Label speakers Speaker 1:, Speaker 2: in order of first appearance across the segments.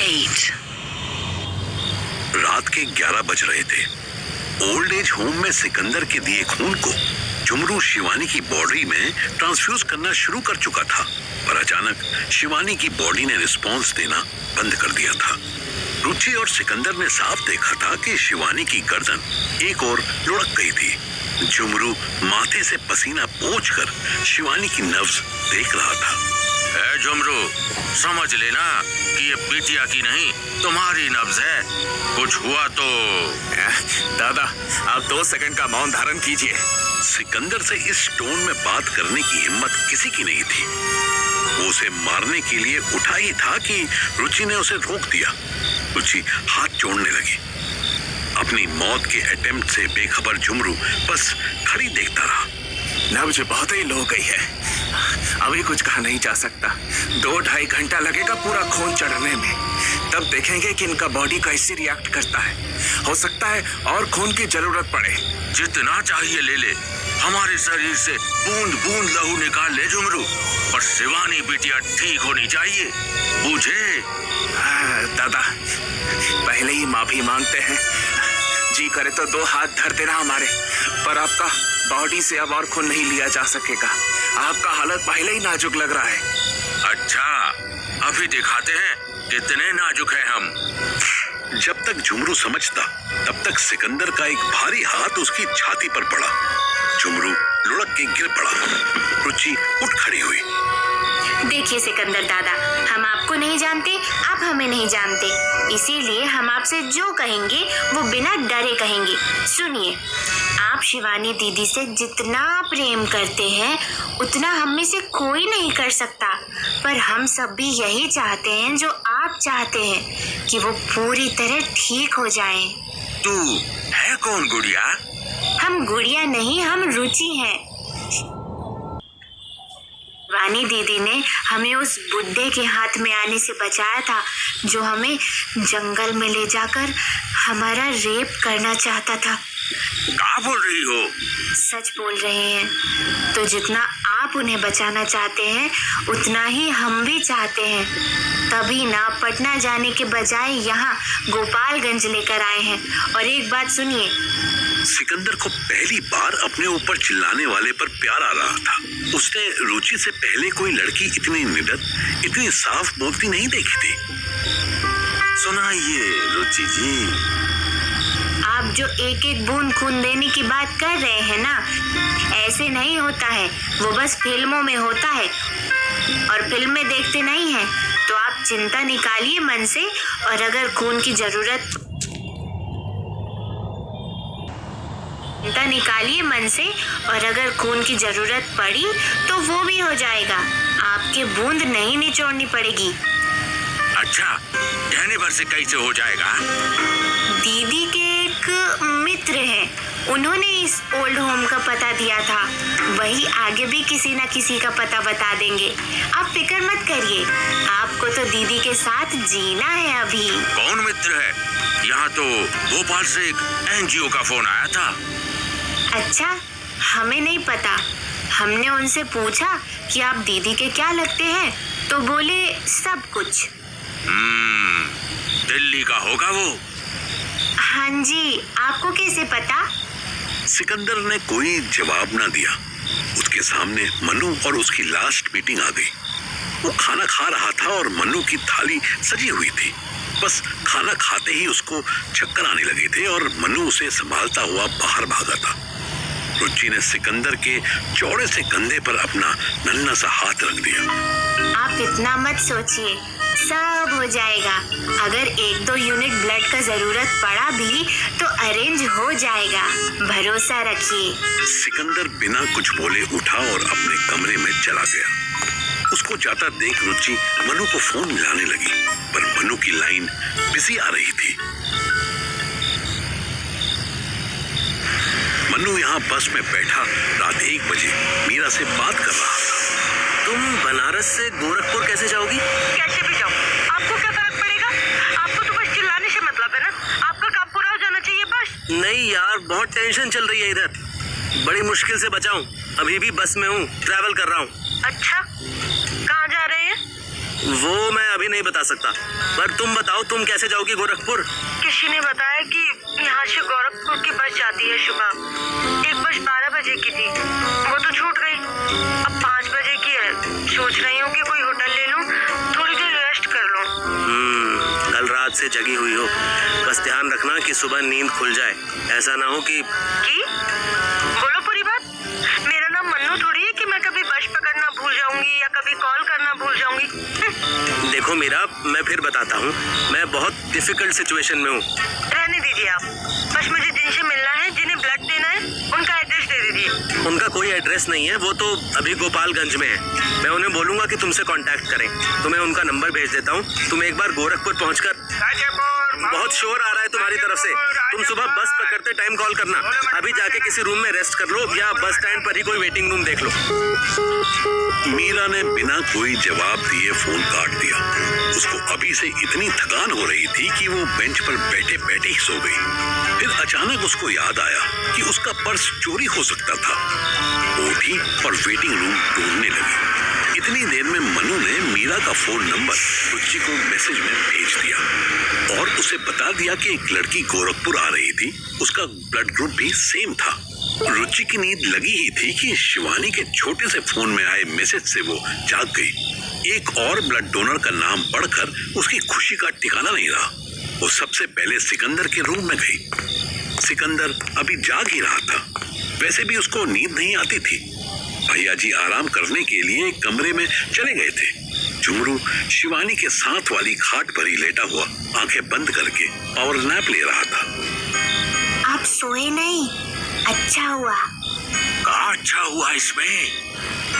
Speaker 1: 8.
Speaker 2: रात के 11 बज रहे थे। ओल्ड एज होम में सिकंदर के दिए खून को झुमरू शिवानी की बॉडी में ट्रांसफ्यूज करना शुरू कर चुका था, पर अचानक शिवानी की बॉडी ने रिस्पॉन्स देना बंद कर दिया था। रुचि और सिकंदर ने साफ देखा था कि शिवानी की गर्दन एक ओर लुढ़क गई थी। झुमरू माथे से पसीना पोंछकर शिवानी की नब्ज देख रहा था।
Speaker 3: झुमरू, समझ लेना कि ये बिटिया की नहीं तुम्हारी नब्ज है। कुछ हुआ तो
Speaker 4: दादा, आप 2 सेकंड का मौन धारण कीजिए।
Speaker 2: सिकंदर से इस टोन में बात करने की हिम्मत किसी की नहीं थी। वो उसे मारने के लिए उठा ही था कि रुचि ने उसे रोक दिया। रुचि हाथ जोड़ने लगी। अपनी मौत के अटेम्प्ट से बेखबर झुमरू बस खड़ी देखता रहा।
Speaker 4: नब्ज बहुत ही लो गई है, अभी कुछ कहा नहीं जा सकता। 2-2.5 घंटा लगेगा पूरा खून चढ़ने में, तब देखेंगे कि इनका बॉडी कैसे रिएक्ट करता है। हो सकता है और खून की जरूरत पड़े।
Speaker 3: जितना चाहिए ले ले, हमारे शरीर से बूंद बूंद लहू निकाल ले झुमरू, पर शिवानी बिटिया ठीक होनी चाहिए, बूझे?
Speaker 4: दादा, पहले ही माफी मांगते हैं। जी करे तो 2 हाथ धर देना हमारे, पर आपका बॉडी से अब और खून नहीं लिया जा सकेगा। आपका हालत पहले ही नाजुक लग रहा है।
Speaker 3: अच्छा, अभी दिखाते हैं कितने नाजुक हैं हम।
Speaker 2: जब तक झुमरू समझता, तब तक सिकंदर का एक भारी हाथ उसकी छाती पर पड़ा। झुमरू लुढ़क के गिर पड़ा। रुचि उठ खड़ी हुई।
Speaker 5: देखिए सिकंदर दादा, हम आपको नहीं जानते, आप हमें नहीं जानते, इसीलिए हम आपसे जो कहेंगे वो बिना डरे कहेंगे। सुनिए, आप शिवानी दीदी से जितना प्रेम करते हैं उतना हम में से कोई नहीं कर सकता, पर हम सब भी यही चाहते हैं जो आप चाहते हैं, कि वो पूरी तरह ठीक हो जाएं।
Speaker 3: तू है कौन गुड़िया?
Speaker 5: हम गुड़िया नहीं, हम रुचि हैं। वानी दीदी ने हमें उस बुड्ढे के हाथ में आने से बचाया था, जो हमें जंगल में ले जाकर हमारा रेप करना चाहता था।
Speaker 3: क्या बोल रही हो?
Speaker 5: सच बोल रहे हैं। तो जितना आप उन्हें बचाना चाहते हैं, उतना ही हम भी चाहते हैं। तभी ना पटना जाने के बजाय यहाँ गोपालगंज लेकर आए हैं। और एक बात सुनिए,
Speaker 2: सिकंदर को पहली बार अपने ऊपर चिल्लाने वाले पर प्यार आ रहा था। उसने रुचि से पहले कोई लड़की इतनी निडर, इतनी साफ बोलती नहीं देखी थी।
Speaker 3: सुनाइए रुचि जी।
Speaker 5: आप जो एक एक बूंद खून देने की बात कर रहे हैं ना, ऐसे नहीं होता है। वो बस फिल्मों में होता है, और फिल्में देखते नहीं हैं। तो आप चिंता निकालिए मन से, और अगर खून की जरूरत पड़ी तो वो भी हो जाएगा। आपके बूंद नहीं निचोड़नी पड़ेगी।
Speaker 3: अच्छा, कहने भर से कैसे हो जाएगा?
Speaker 5: दीदी के एक मित्र हैं, उन्होंने इस ओल्ड होम का पता दिया था। वही आगे भी किसी न किसी का पता बता देंगे। आप फिक्र मत करिए, आपको तो दीदी के साथ जीना है अभी।
Speaker 3: कौन मित्र है? यहाँ तो भोपाल से एक NGO का फोन आया था।
Speaker 5: अच्छा, हमें नहीं पता। हमने उनसे पूछा कि आप दीदी के क्या लगते हैं, तो बोले सब कुछ।
Speaker 3: दिल्ली का होगा वो।
Speaker 5: हाँ जी, आपको कैसे पता?
Speaker 2: सिकंदर ने कोई जवाब ना दिया। उसके सामने मनु और उसकी लास्ट मीटिंग आ गई। वो खाना खा रहा था और मनु की थाली सजी हुई थी। बस खाना खाते ही उसको चक्कर आने लगे थे और मनु उसे संभालता हुआ बाहर भागा था। रुचि ने सिकंदर के चौड़े से कंधे पर अपना नन्हा सा हाथ रख दिया।
Speaker 5: आप इतना मत सोचिए, सब हो जाएगा। अगर 1-2 यूनिट ब्लड का जरूरत पड़ा भी तो अरेंज हो जाएगा, भरोसा रखिए।
Speaker 2: सिकंदर बिना कुछ बोले उठा और अपने कमरे में चला गया। उसको जाता देख रुचि मनु को फोन मिलाने लगी, पर मनु की लाइन बिजी आ रही थी। मनु यहाँ बस में बैठा रात 1 बजे मीरा से बात कर रहा था।
Speaker 4: तुम बनारस से गोरखपुर कैसे जाओगी?
Speaker 1: कैसे भी जाओ, आपको क्या फर्क पड़ेगा? आपको तो बस चिल्लाने से मतलब है ना। आपका काम पूरा हो जाना चाहिए बस।
Speaker 4: नहीं यार, बहुत टेंशन चल रही है इधर। बड़ी मुश्किल से बचा हूँ, अभी भी बस में हूँ, ट्रैवल कर रहा हूँ।
Speaker 1: अच्छा, कहाँ जा रहे हैं?
Speaker 6: वो मैं अभी नहीं बता सकता, पर तुम बताओ तुम कैसे जाओगी गोरखपुर?
Speaker 1: किसी ने बताया कि यहाँ से गोरखपुर की बस जाती है सुबह। एक बस 12 बजे की थी, वो तो छूट गई। अब 5 बजे की है। सोच रही हूँ कि कोई होटल ले लूँ, थोड़ी देर रेस्ट कर लूँ।
Speaker 6: कल रात से जगी हुई हो, बस ध्यान रखना कि सुबह नींद खुल जाए। ऐसा ना हो कि
Speaker 1: बोलो पूरी बात। मेरा नाम मन्नू थोड़ी है कि मैं कभी बस पकड़ना भूल जाऊंगी या कभी कॉल करना भूल जाऊंगी।
Speaker 6: देखो मीरा, मैं फिर बताता हूँ, मैं बहुत डिफिकल्ट सिचुएशन में हूँ।
Speaker 1: रहने दीजिए आप, बस मुझे जिनसे मिलना है, जिन्हें ब्लड देना है, उनका एड्रेस दे दीजिए।
Speaker 6: उनका कोई एड्रेस नहीं है, वो तो अभी गोपालगंज में है। मैं उन्हें बोलूंगा कि तुमसे कांटेक्ट करें। तुम्हें उनका नंबर भेज देता हूँ। तुम एक बार गोरखपुर पहुंचकर, बहुत शोर आ रहा है तुम्हारी तरफ से, तुम सुबह बस पकड़ते टाइम कॉल करना। अभी जाके किसी रूम में रेस्ट कर लो या बस स्टैंड पर ही कोई वेटिंग रूम देख लो।
Speaker 2: मीरा ने बिना कोई जवाब दिए फोन काट दिया। उसको अभी से इतनी थकान हो रही थी कि वो बेंच पर बैठे बैठे ही सो गई। फिर अचानक उसको याद आया कि उसका पर्स चोरी हो सकता था। वो उठी और वेटिंग रूम ढूंढने लगी। इतनी देर में मनु ने मीरा का फोन नंबर रुचि को मैसेज में भेज दिया और उसे बता दिया कि एक लड़की गोरखपुर आ रही थी। उसका ब्लड ग्रुप भी सेम था। रुचि की नींद लगी ही थी कि शिवानी के छोटे से फोन में आए मैसेज से वो जाग गई। एक और ब्लड डोनर का नाम पढ़कर उसकी खुशी का ठिकाना नहीं रहा। वो सबसे पहले सिकंदर के रूम में गई। सिकंदर अभी जाग ही रहा था। वैसे भी उसको नींद नहीं आती थी। भैया जी आराम करने के लिए कमरे में चले गए थे। झुमरू शिवानी के साथ वाली खाट पर ही लेटा हुआ आंखें बंद करके पावर नैप ले रहा था।
Speaker 5: आप सोए नहीं, अच्छा हुआ।
Speaker 3: क्या अच्छा हुआ इसमें?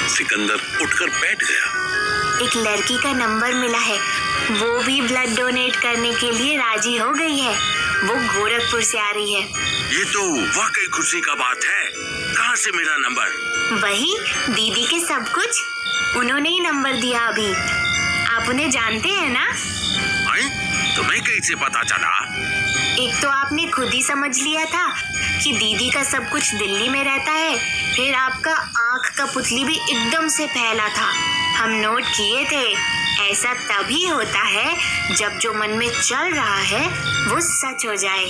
Speaker 2: सिकंदर उठकर बैठ गया।
Speaker 5: एक लड़की का नंबर मिला है, वो भी ब्लड डोनेट करने के लिए राजी हो गई है। वो गोरखपुर से आ रही है।
Speaker 3: ये तो वाकई खुशी का बात है। कहाँ से मेरा नंबर?
Speaker 5: वही दीदी के सब कुछ, उन्होंने ही नंबर दिया अभी। आप उन्हें जानते हैं ना?
Speaker 3: तुम्हें कैसे पता चला?
Speaker 5: एक तो आपने खुद ही समझ लिया था कि दीदी का सब कुछ दिल्ली में रहता है। फिर आपका आंख का पुतली भी एकदम से फैला था, हम नोट किए थे। ऐसा तभी होता है जब जो मन में चल रहा है वो सच हो जाए।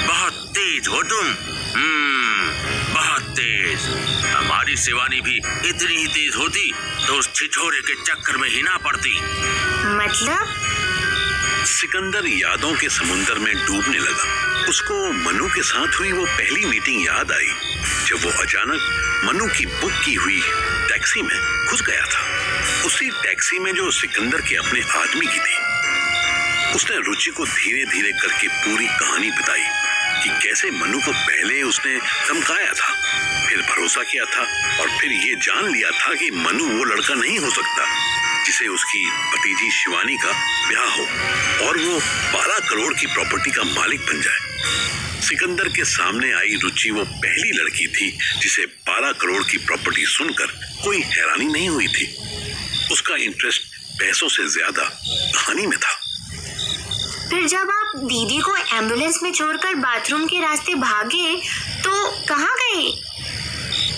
Speaker 3: बहुत तेज हो तुम। बहुत तेज। हमारी शिवानी भी इतनी ही तेज होती तो उस छिछोरे के चक्कर में ही ना पड़ती।
Speaker 5: मतलब?
Speaker 2: सिकंदर यादों के समुंदर में डूबने लगा। उसको मनु के साथ हुई वो पहली मीटिंग याद आई जब वो अचानक मनु की बुक की हुई टैक्सी में घुस गया था। उसी टैक्सी में जो सिकंदर के अपने आदमी की थी। उसने रुचि को धीरे धीरे करके पूरी कहानी बताई कि कैसे मनु को पहले उसने धमकाया था, फिर भरोसा किया था और फिर ये जान लिया था कि मनु वो लड़का नहीं हो सकता जिसे उसकी भतीजी शिवानी का ब्याह हो और वो 12 करोड़ की प्रॉपर्टी का मालिक बन जाए। सिकंदर के सामने आई रुचि वो पहली लड़की थी जिसे 12 करोड़ की प्रॉपर्टी सुनकर कोई हैरानी नहीं हुई थी। उसका इंटरेस्ट पैसों से ज्यादा कहानी में था।
Speaker 5: फिर जब आप दीदी को एम्बुलेंस में छोड़कर बाथरूम के रास्ते भागे तो कहाँ गए?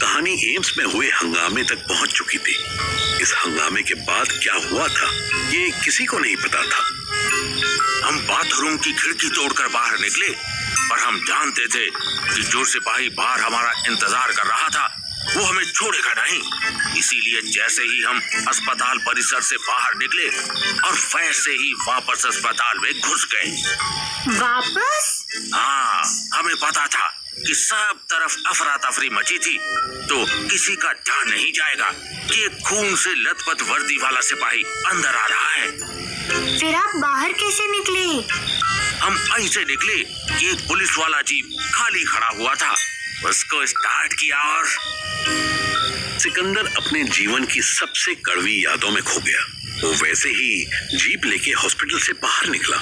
Speaker 2: कहानी एम्स में हुए हंगामे तक पहुंच चुकी थी। इस हंगामे के बाद क्या हुआ था ये किसी को नहीं पता था।
Speaker 3: हम बाथरूम की खिड़की तोड़कर बाहर निकले, पर हम जानते थे कि जो सिपाही बाहर हमारा इंतजार कर रहा था वो हमें छोड़ेगा नहीं। इसीलिए जैसे ही हम अस्पताल परिसर से बाहर निकले और वैसे ही वापस अस्पताल में घुस गए।
Speaker 5: वापस?
Speaker 3: हाँ, हमें पता था कि सब तरफ अफरा तफरी मची थी, तो किसी का ध्यान नहीं जाएगा कि एक खून से लथपथ वर्दी वाला सिपाही अंदर आ रहा है।
Speaker 5: फिर आप बाहर कैसे निकले?
Speaker 3: हम ऐसे निकले कि एक पुलिस वाला जीप खाली खड़ा हुआ था, उसको स्टार्ट किया और
Speaker 2: सिकंदर अपने जीवन की सबसे कड़वी यादों में खो गया। वो वैसे ही जीप लेके हॉस्पिटल से बाहर निकला।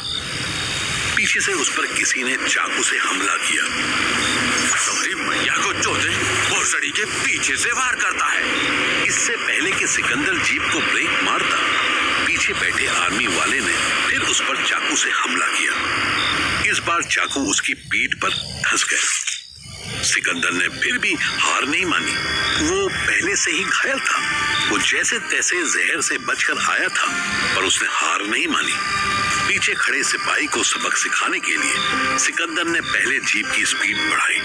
Speaker 2: पीछे से उस पर किसी ने चाकू से हमला किया।
Speaker 3: तुम्हारी मैया को चोदे, वो सड़ी के पीछे से वार करता है।
Speaker 2: इससे पहले कि सिकंदर जीप को ब्रेक मारता, पीछे बैठे आर्मी वाले ने फिर उस पर चाकू से हमला किया। इस बार चाकू उसकी पीठ पर धंस गया। सिकंदर ने फिर भी हार नहीं मानी। वो पहले से ही घायल था। वो जैसे तैसे जहर से बचकर आया था, पर उसने हार नहीं मानी। पीछे खड़े सिपाही को सबक सिखाने के लिए सिकंदर ने पहले जीप की स्पीड बढ़ाई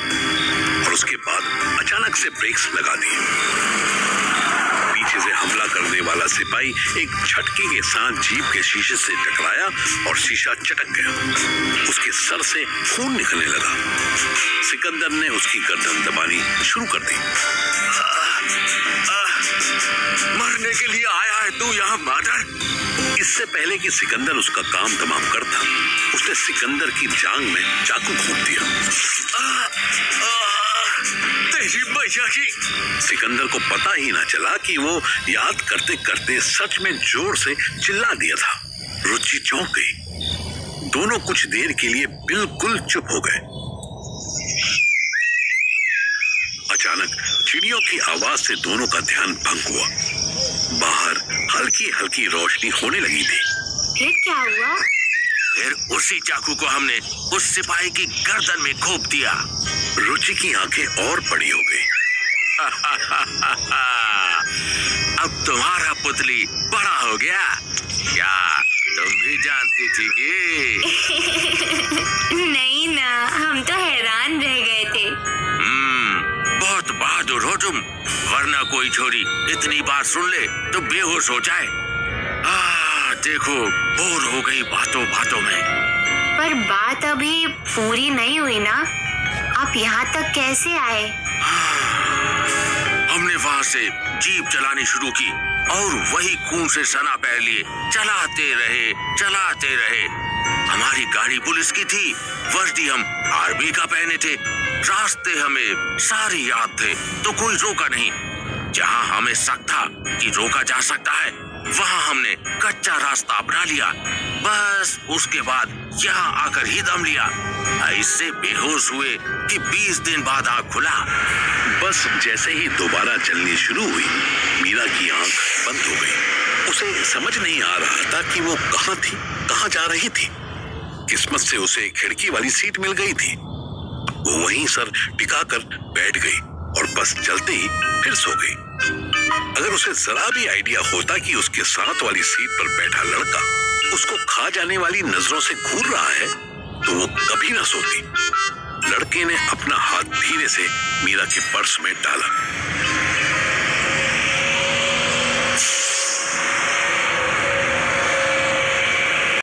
Speaker 2: और उसके बाद अचानक से ब्रेक्स लगा दिए। पीछे से हमला करने वाला सिपाही एक झटके के साथ जीप के शीशे से टकराया और शीशा चटक गया। उसके सर से खून निकलने लगा। सिकंदर ने उसकी गर्दन दबानी शुरू कर दी।
Speaker 3: मरने के लिए आया है तू यहाँ मादर?
Speaker 2: इससे पहले कि सिकंदर उसका काम तमाम करता, उसने सिकंदर की जांग में चाकू घोंप दिया।
Speaker 3: तेरी मैया की!
Speaker 2: सिकंदर को पता ही ना चला कि वो याद करते करते सच में जोर से चिल्ला दिया था। रुचि चौंक गई। दोनों कुछ देर के लिए बिल्कुल चुप हो गए। अचानक चिड़ियों की आवाज से दोनों का ध्यान भंग हुआ। बाहर हल्की हल्की रोशनी होने लगी थी।
Speaker 5: फिर क्या हुआ?
Speaker 3: फिर उसी चाकू को हमने उस सिपाही की गर्दन में घोंप दिया।
Speaker 2: रुचि की आंखें और बड़ी हो गई।
Speaker 3: अब तुम्हारा पुतली बड़ा हो गया। क्या तुम भी जानती थी कि?
Speaker 5: नहीं ना, हम तो हैरान रह गए थे।
Speaker 3: बहुत बहादुर हो तुम, वरना कोई छोरी इतनी बात सुन ले तो बेहोश हो जाए। देखो, बोर हो गई बातों बातों में।
Speaker 5: पर बात अभी पूरी नहीं हुई ना। आप यहाँ तक कैसे आए?
Speaker 3: हमने वहाँ से जीप चलानी शुरू की और वही खून से सना पैर लिए चलाते रहे। हमारी गाड़ी पुलिस की थी, वर्दी हम आर्मी का पहने थे। रास्ते हमें सारे याद थे, तो कोई रोका नहीं। जहाँ हमें शक था कि रोका जा सकता है, वहाँ हमने कच्चा रास्ता अपना लिया। बस उसके बाद यहाँ आकर ही दम लिया। ऐसे बेहोश हुए कि 20 दिन बाद आँख खुला।
Speaker 2: बस जैसे ही दोबारा चलनी शुरू हुई, मीरा की आंख बंद हो गई। उसे समझ नहीं आ रहा था कि वो कहाँ थी, कहाँ जा रही थी। किस्मत से उसे खिड़की वाली सीट मिल गई थी। वो वहीं सर टिकाकर बैठ गई और बस चलते ही फिर सो गई। अगर उसे जरा भी आइडिया होता कि उसके साथ वाली सीट पर बैठा लड़का उसको खा जाने वाली नजरों से घूर रहा है, तो वो कभी ना सोती। लड़के ने अपना हाथ धीरे से मीरा के पर्स में डाला